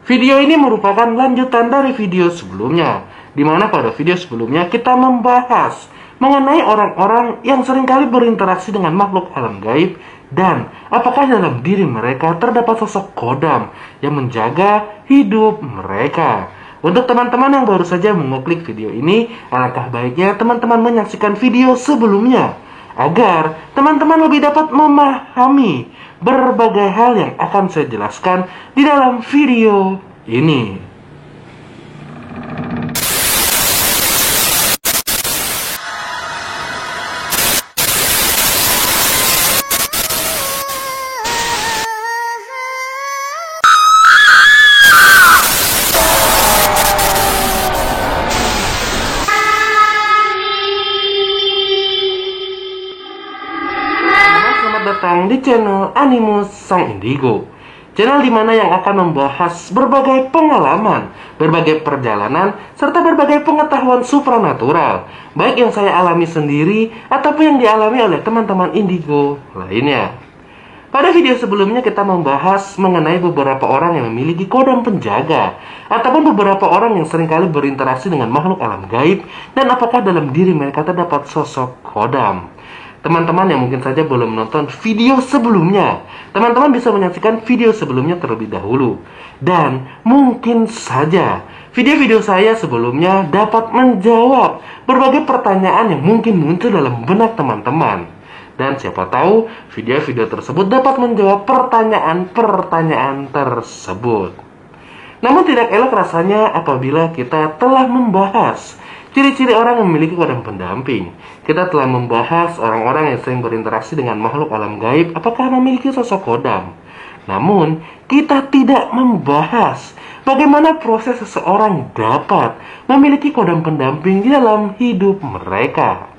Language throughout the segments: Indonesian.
Video ini merupakan lanjutan dari video sebelumnya, di mana pada video sebelumnya kita membahas mengenai orang-orang yang seringkali berinteraksi dengan makhluk alam gaib dan apakah dalam diri mereka terdapat sosok kodam yang menjaga hidup mereka. Untuk teman-teman yang baru saja mengeklik video ini, alangkah baiknya teman-teman menyaksikan video sebelumnya agar teman-teman lebih dapat memahami berbagai hal yang akan saya jelaskan di dalam video ini. Datang di channel Animus Sang Indigo, channel dimana yang akan membahas berbagai pengalaman, berbagai perjalanan, serta berbagai pengetahuan supranatural, baik yang saya alami sendiri ataupun yang dialami oleh teman-teman Indigo lainnya. Pada video sebelumnya kita membahas mengenai beberapa orang yang memiliki kodam penjaga, ataupun beberapa orang yang seringkali berinteraksi dengan makhluk alam gaib, dan apakah dalam diri mereka terdapat sosok kodam. Teman-teman yang mungkin saja belum menonton video sebelumnya, teman-teman bisa menyaksikan video sebelumnya terlebih dahulu. Dan mungkin saja video-video saya sebelumnya dapat menjawab berbagai pertanyaan yang mungkin muncul dalam benak teman-teman. Dan siapa tahu video-video tersebut dapat menjawab pertanyaan-pertanyaan tersebut. Namun tidak elok rasanya apabila kita telah membahas ciri-ciri orang yang memiliki kodam pendamping. Kita telah membahas orang-orang yang sering berinteraksi dengan makhluk alam gaib, apakah memiliki sosok kodam. Namun, kita tidak membahas bagaimana proses seseorang dapat memiliki kodam pendamping di dalam hidup mereka.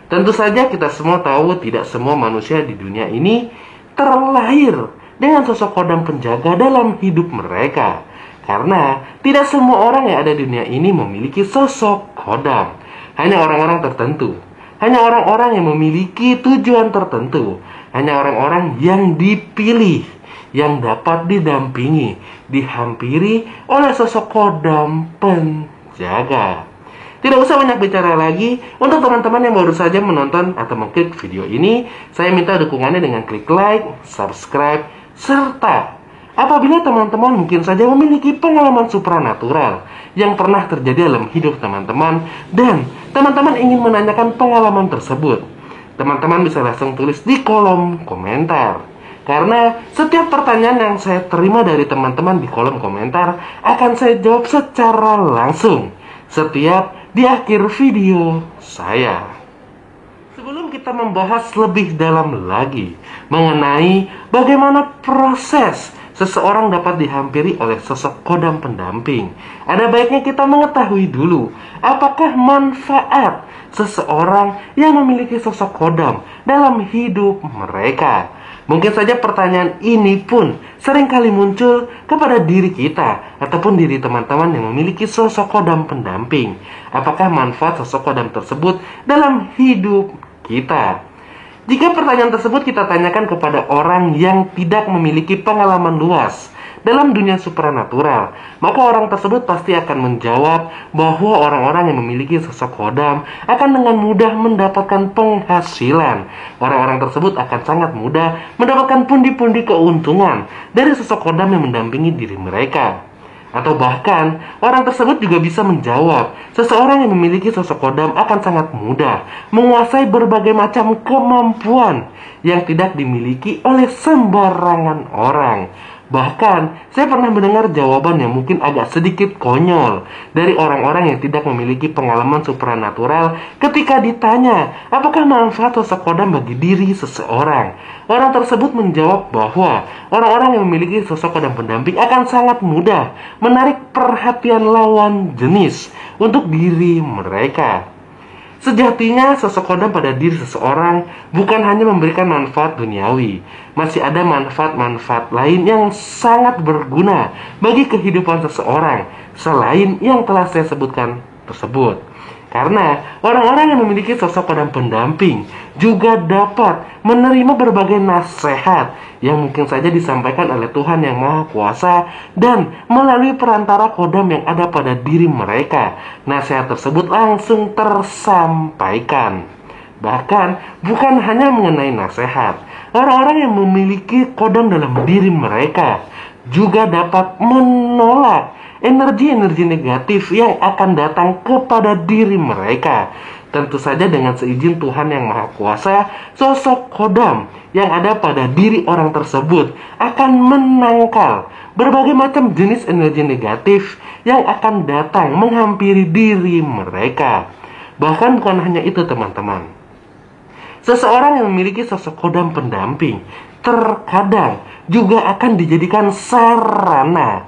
Tentu saja kita semua tahu tidak semua manusia di dunia ini terlahir dengan sosok kodam penjaga dalam hidup mereka. Karena tidak semua orang yang ada di dunia ini memiliki sosok kodam. Hanya orang-orang tertentu. Hanya orang-orang yang memiliki tujuan tertentu. Hanya orang-orang yang dipilih, yang dapat didampingi, dihampiri oleh sosok kodam penjaga. Tidak usah banyak bicara lagi. Untuk teman-teman yang baru saja menonton atau mengklik video ini, saya minta dukungannya dengan klik like, subscribe, serta apabila teman-teman mungkin saja memiliki pengalaman supranatural yang pernah terjadi dalam hidup teman-teman dan teman-teman ingin menanyakan pengalaman tersebut, teman-teman bisa langsung tulis di kolom komentar. Karena setiap pertanyaan yang saya terima dari teman-teman di kolom komentar akan saya jawab secara langsung setiap di akhir video saya. Sebelum kita membahas lebih dalam lagi mengenai bagaimana proses seseorang dapat dihampiri oleh sosok kodam pendamping, ada baiknya kita mengetahui dulu apakah manfaat seseorang yang memiliki sosok kodam dalam hidup mereka. Mungkin saja pertanyaan ini pun seringkali muncul kepada diri kita ataupun diri teman-teman yang memiliki sosok kodam pendamping. Apakah manfaat sosok kodam tersebut dalam hidup kita? Jika pertanyaan tersebut kita tanyakan kepada orang yang tidak memiliki pengalaman luas dalam dunia supranatural, maka orang tersebut pasti akan menjawab bahwa orang-orang yang memiliki sosok kodam akan dengan mudah mendapatkan penghasilan. Orang-orang tersebut akan sangat mudah mendapatkan pundi-pundi keuntungan dari sosok kodam yang mendampingi diri mereka. Atau bahkan, orang tersebut juga bisa menjawab, seseorang yang memiliki sosok kodam akan sangat mudah menguasai berbagai macam kemampuan yang tidak dimiliki oleh sembarangan orang. Bahkan, saya pernah mendengar jawaban yang mungkin agak sedikit konyol dari orang-orang yang tidak memiliki pengalaman supranatural ketika ditanya, apakah manfaat sosok kodam bagi diri seseorang? Orang tersebut menjawab bahwa orang-orang yang memiliki sosok kodam pendamping akan sangat mudah menarik perhatian lawan jenis untuk diri mereka. Sejatinya sosok kodam pada diri seseorang bukan hanya memberikan manfaat duniawi, masih ada manfaat-manfaat lain yang sangat berguna bagi kehidupan seseorang selain yang telah saya sebutkan tersebut. Karena orang-orang yang memiliki sosok kodam pendamping juga dapat menerima berbagai nasihat yang mungkin saja disampaikan oleh Tuhan yang Maha Kuasa dan melalui perantara kodam yang ada pada diri mereka. Nasihat tersebut langsung tersampaikan. Bahkan bukan hanya mengenai nasihat, orang-orang yang memiliki kodam dalam diri mereka juga dapat menolak energi-energi negatif yang akan datang kepada diri mereka. Tentu saja dengan seizin Tuhan yang Maha Kuasa, sosok kodam yang ada pada diri orang tersebut akan menangkal berbagai macam jenis energi negatif yang akan datang menghampiri diri mereka. Bahkan bukan hanya itu teman-teman. Seseorang yang memiliki sosok kodam pendamping terkadang juga akan dijadikan sarana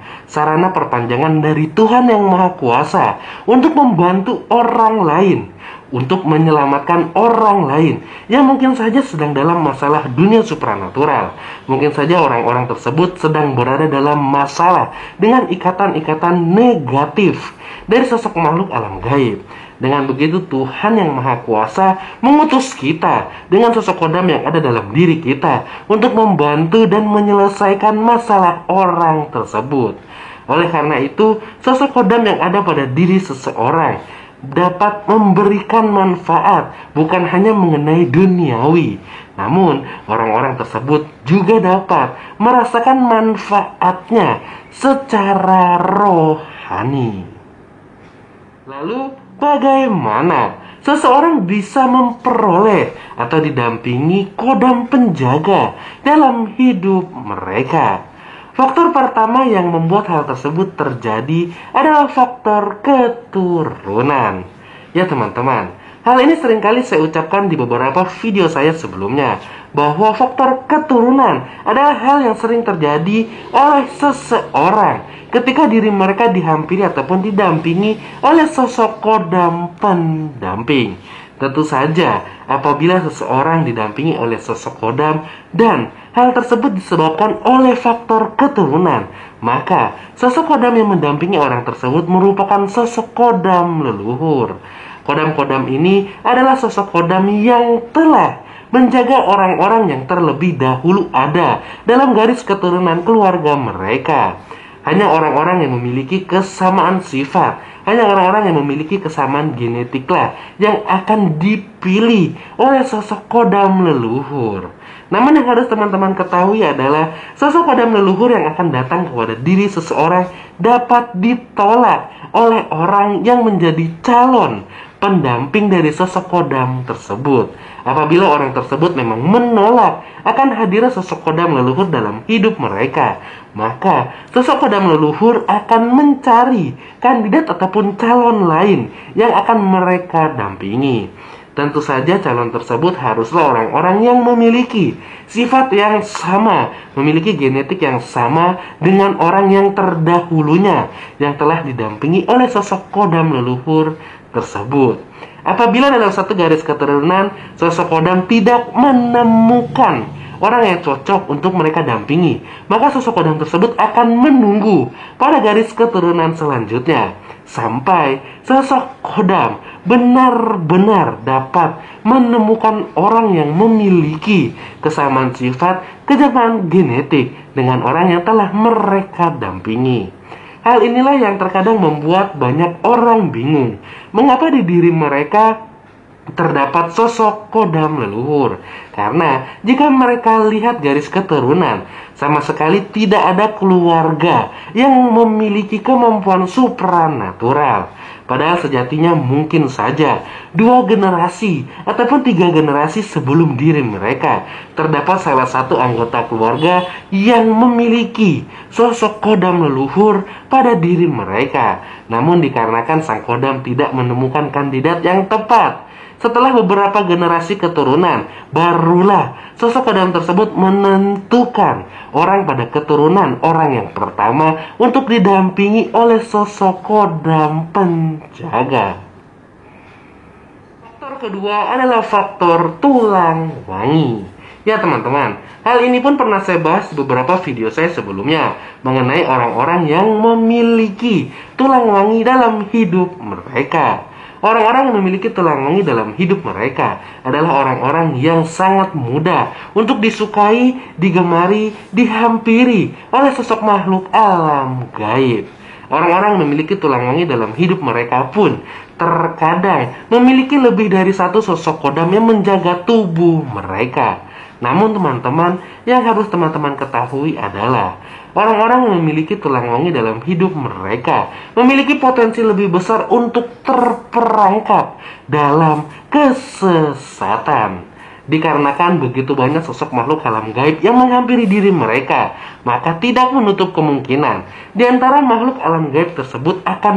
perpanjangan dari Tuhan yang Maha Kuasa untuk membantu orang lain, untuk menyelamatkan orang lain yang mungkin saja sedang dalam masalah dunia supranatural. Mungkin saja orang-orang tersebut sedang berada dalam masalah dengan ikatan-ikatan negatif dari sosok makhluk alam gaib. Dengan begitu Tuhan yang Maha Kuasa mengutus kita dengan sosok kodam yang ada dalam diri kita untuk membantu dan menyelesaikan masalah orang tersebut. Oleh karena itu, sosok kodam yang ada pada diri seseorang dapat memberikan manfaat bukan hanya mengenai duniawi, namun orang-orang tersebut juga dapat merasakan manfaatnya secara rohani. Lalu, bagaimana seseorang bisa memperoleh atau didampingi kodam penjaga dalam hidup mereka? Faktor pertama yang membuat hal tersebut terjadi adalah faktor keturunan. Ya teman-teman, hal ini seringkali saya ucapkan di beberapa video saya sebelumnya, bahwa faktor keturunan adalah hal yang sering terjadi oleh seseorang ketika diri mereka dihampiri ataupun didampingi oleh sosok kodam pendamping. Tentu saja apabila seseorang didampingi oleh sosok kodam dan hal tersebut disebabkan oleh faktor keturunan, maka sosok kodam yang mendampingi orang tersebut merupakan sosok kodam leluhur. Kodam-kodam ini adalah sosok kodam yang telah menjaga orang-orang yang terlebih dahulu ada dalam garis keturunan keluarga mereka. Hanya orang-orang yang memiliki kesamaan sifat, hanya orang-orang yang memiliki kesamaan genetiklah yang akan dipilih oleh sosok kodam leluhur. Namun yang harus teman-teman ketahui adalah sosok kodam leluhur yang akan datang kepada diri seseorang dapat ditolak oleh orang yang menjadi calon pendamping dari sosok kodam tersebut. Apabila orang tersebut memang menolak akan hadirnya sosok kodam leluhur dalam hidup mereka, maka sosok kodam leluhur akan mencari kandidat ataupun calon lain yang akan mereka dampingi. Tentu saja calon tersebut haruslah orang-orang yang memiliki sifat yang sama, memiliki genetik yang sama dengan orang yang terdahulunya yang telah didampingi oleh sosok kodam leluhur tersebut. Apabila dalam satu garis keturunan sosok kodam tidak menemukan orang yang cocok untuk mereka dampingi, maka sosok kodam tersebut akan menunggu pada garis keturunan selanjutnya sampai sosok kodam benar-benar dapat menemukan orang yang memiliki kesamaan sifat, kesamaan genetik dengan orang yang telah mereka dampingi. Hal inilah yang terkadang membuat banyak orang bingung mengapa di diri mereka terdapat sosok kodam leluhur. Karena jika mereka lihat garis keturunan, sama sekali tidak ada keluarga yang memiliki kemampuan supranatural. Padahal sejatinya mungkin saja 2 generasi ataupun 3 generasi sebelum diri mereka terdapat salah satu anggota keluarga yang memiliki sosok kodam leluhur pada diri mereka. Namun dikarenakan sang kodam tidak menemukan kandidat yang tepat, setelah beberapa generasi keturunan, barulah sosok kodam tersebut menentukan orang pada keturunan orang yang pertama untuk didampingi oleh sosok kodam penjaga. Faktor kedua adalah faktor tulang wangi. Ya teman-teman, hal ini pun pernah saya bahas di beberapa video saya sebelumnya mengenai orang-orang yang memiliki tulang wangi dalam hidup mereka. Orang-orang yang memiliki tulang wangi dalam hidup mereka adalah orang-orang yang sangat mudah untuk disukai, digemari, dihampiri oleh sosok makhluk alam gaib. Orang-orang yang memiliki tulang wangi dalam hidup mereka pun terkadang memiliki lebih dari satu sosok kodam yang menjaga tubuh mereka. Namun teman-teman, yang harus teman-teman ketahui adalah orang-orang yang memiliki tulang wangi dalam hidup mereka memiliki potensi lebih besar untuk terperangkap dalam kesesatan. Dikarenakan begitu banyak sosok makhluk alam gaib yang menghampiri diri mereka, maka tidak menutup kemungkinan di antara makhluk alam gaib tersebut akan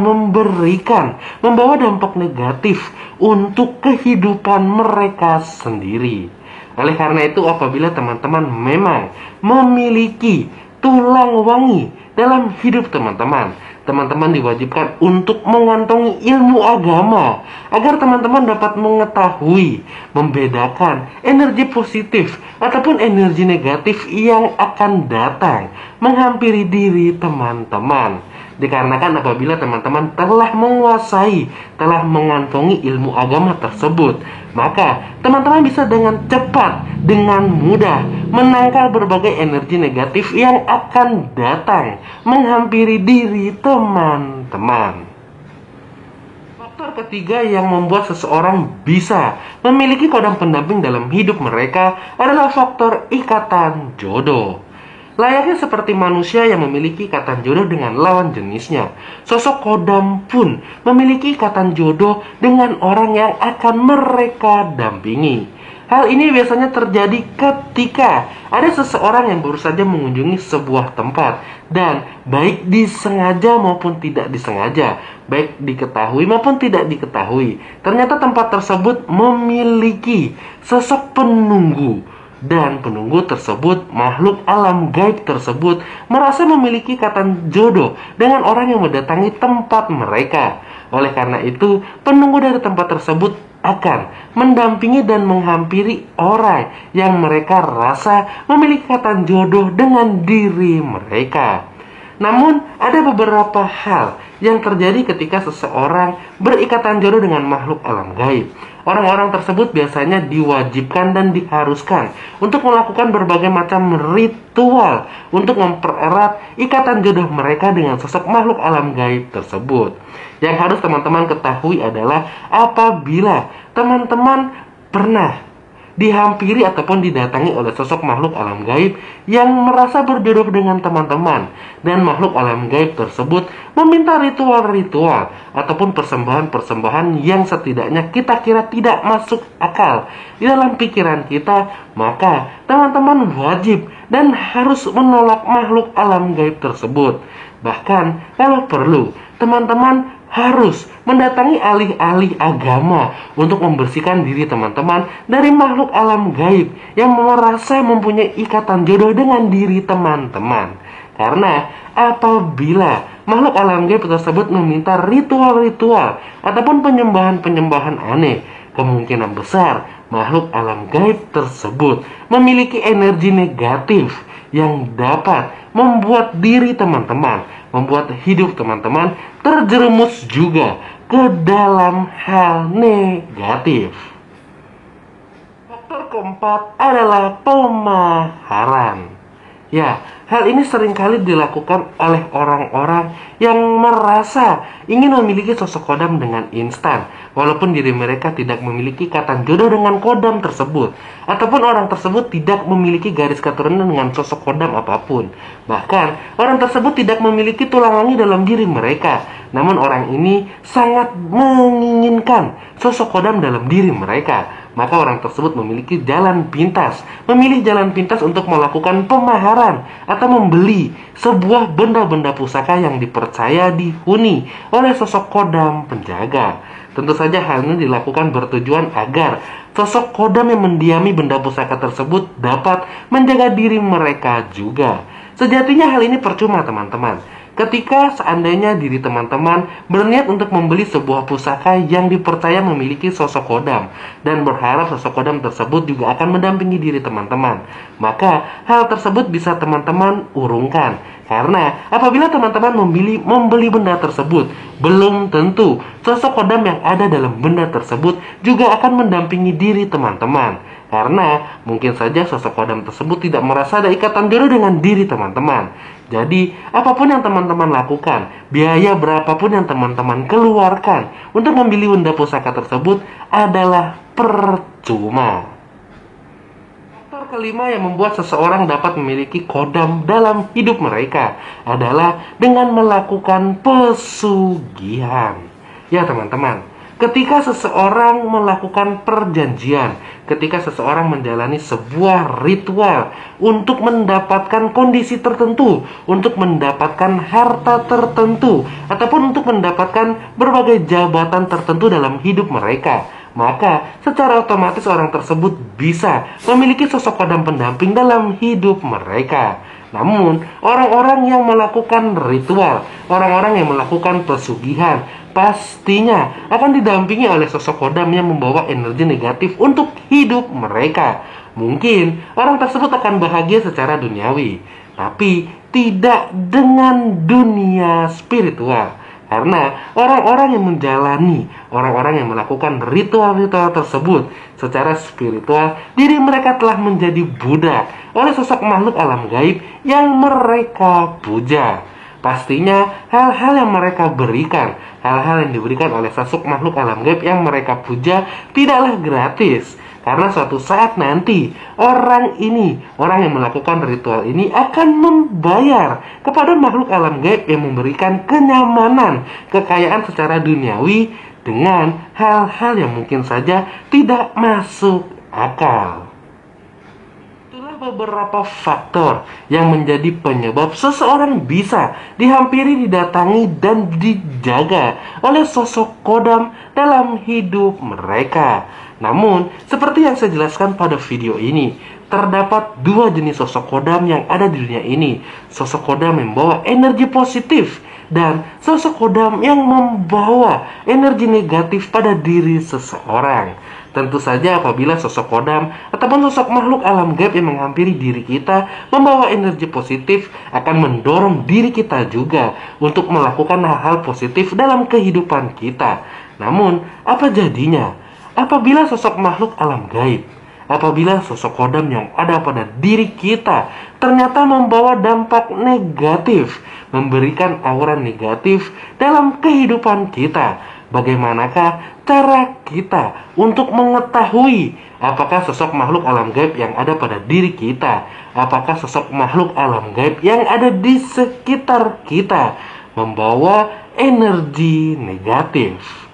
membawa dampak negatif untuk kehidupan mereka sendiri. Oleh karena itu, apabila teman-teman memang memiliki tulang wangi dalam hidup teman-teman diwajibkan untuk mengantongi ilmu agama agar teman-teman dapat mengetahui, membedakan energi positif ataupun energi negatif yang akan datang menghampiri diri teman-teman. Dikarenakan apabila teman-teman telah menguasai, telah mengantongi ilmu agama tersebut, maka teman-teman bisa dengan cepat, dengan mudah menangkal berbagai energi negatif yang akan datang menghampiri diri teman-teman. Faktor ketiga yang membuat seseorang bisa memiliki kodam pendamping dalam hidup mereka adalah faktor ikatan jodoh. Layaknya seperti manusia yang memiliki ikatan jodoh dengan lawan jenisnya, sosok kodam pun memiliki ikatan jodoh dengan orang yang akan mereka dampingi. Hal ini biasanya terjadi ketika ada seseorang yang baru saja mengunjungi sebuah tempat dan baik disengaja maupun tidak disengaja, baik diketahui maupun tidak diketahui, ternyata tempat tersebut memiliki sosok penunggu. Dan penunggu tersebut, makhluk alam gaib tersebut, merasa memiliki ikatan jodoh dengan orang yang mendatangi tempat mereka. Oleh karena itu, penunggu dari tempat tersebut akan mendampingi dan menghampiri orang yang mereka rasa memiliki ikatan jodoh dengan diri mereka. Namun, ada beberapa hal yang terjadi ketika seseorang berikatan jodoh dengan makhluk alam gaib. Orang-orang tersebut biasanya diwajibkan dan diharuskan untuk melakukan berbagai macam ritual untuk mempererat ikatan jodoh mereka dengan sosok makhluk alam gaib tersebut. Yang harus teman-teman ketahui adalah apabila teman-teman pernah dihampiri ataupun didatangi oleh sosok makhluk alam gaib yang merasa berjodoh dengan teman-teman, dan makhluk alam gaib tersebut meminta ritual-ritual ataupun persembahan-persembahan yang setidaknya kita kira tidak masuk akal di dalam pikiran kita, maka teman-teman wajib dan harus menolak makhluk alam gaib tersebut. Bahkan kalau perlu, teman-teman harus mendatangi ahli-ahli agama untuk membersihkan diri teman-teman dari makhluk alam gaib yang merasa mempunyai ikatan jodoh dengan diri teman-teman. Karena apabila makhluk alam gaib tersebut meminta ritual-ritual ataupun penyembahan-penyembahan aneh, kemungkinan besar makhluk alam gaib tersebut memiliki energi negatif yang dapat membuat diri teman-teman, membuat hidup teman-teman terjerumus juga ke dalam hal negatif. Faktor keempat adalah pemaharan. Ya, hal ini seringkali dilakukan oleh orang-orang yang merasa ingin memiliki sosok kodam dengan instan, walaupun diri mereka tidak memiliki ikatan jodoh dengan kodam tersebut, ataupun orang tersebut tidak memiliki garis keturunan dengan sosok kodam apapun. Bahkan, orang tersebut tidak memiliki tulang wangi dalam diri mereka, namun orang ini sangat menginginkan sosok kodam dalam diri mereka. Maka orang tersebut memilih jalan pintas untuk melakukan pemaharan atau membeli sebuah benda-benda pusaka yang dipercaya dihuni oleh sosok kodam penjaga. Tentu saja hal ini dilakukan bertujuan agar sosok kodam yang mendiami benda pusaka tersebut dapat menjaga diri mereka juga. Sejatinya hal ini percuma teman-teman, Ketika seandainya diri teman-teman berniat untuk membeli sebuah pusaka yang dipercaya memiliki sosok kodam dan berharap sosok kodam tersebut juga akan mendampingi diri teman-teman, maka hal tersebut bisa teman-teman urungkan. Karena apabila teman-teman membeli benda tersebut, belum tentu sosok kodam yang ada dalam benda tersebut juga akan mendampingi diri teman-teman. Karena mungkin saja sosok kodam tersebut tidak merasa ada ikatan jodoh dengan diri teman-teman. Jadi, apapun yang teman-teman lakukan, biaya berapapun yang teman-teman keluarkan untuk membeli benda pusaka tersebut adalah percuma. Faktor kelima yang membuat seseorang dapat memiliki kodam dalam hidup mereka adalah dengan melakukan pesugihan. Ya teman-teman, ketika seseorang melakukan perjanjian, ketika seseorang menjalani sebuah ritual untuk mendapatkan kondisi tertentu, untuk mendapatkan harta tertentu, ataupun untuk mendapatkan berbagai jabatan tertentu dalam hidup mereka, maka secara otomatis orang tersebut bisa memiliki sosok kodam pendamping dalam hidup mereka. Namun, orang-orang yang melakukan ritual, orang-orang yang melakukan pesugihan, pastinya akan didampingi oleh sosok kodam yang membawa energi negatif untuk hidup mereka. Mungkin orang tersebut akan bahagia secara duniawi, tapi tidak dengan dunia spiritual. Karena orang-orang yang menjalani, orang-orang yang melakukan ritual-ritual tersebut secara spiritual, diri mereka telah menjadi budak oleh sosok makhluk alam gaib yang mereka puja. Pastinya hal-hal yang mereka berikan, hal-hal yang diberikan oleh sosok makhluk alam gaib yang mereka puja tidaklah gratis. Karena suatu saat nanti orang yang melakukan ritual ini akan membayar kepada makhluk alam gaib yang memberikan kenyamanan, kekayaan secara duniawi dengan hal-hal yang mungkin saja tidak masuk akal. Beberapa faktor yang menjadi penyebab seseorang bisa dihampiri, didatangi, dan dijaga oleh sosok kodam dalam hidup mereka. Namun, seperti yang saya jelaskan pada video ini, terdapat dua jenis sosok kodam yang ada di dunia ini. Sosok kodam yang membawa energi positif dan sosok kodam yang membawa energi negatif pada diri seseorang. Tentu saja apabila sosok kodam ataupun sosok makhluk alam gaib yang menghampiri diri kita membawa energi positif, akan mendorong diri kita juga untuk melakukan hal-hal positif dalam kehidupan kita. Namun, apa jadinya apabila sosok makhluk alam gaib, apabila sosok kodam yang ada pada diri kita ternyata membawa dampak negatif, memberikan aura negatif dalam kehidupan kita? Bagaimanakah cara kita untuk mengetahui apakah sosok makhluk alam gaib yang ada pada diri kita, apakah sosok makhluk alam gaib yang ada di sekitar kita membawa energi negatif?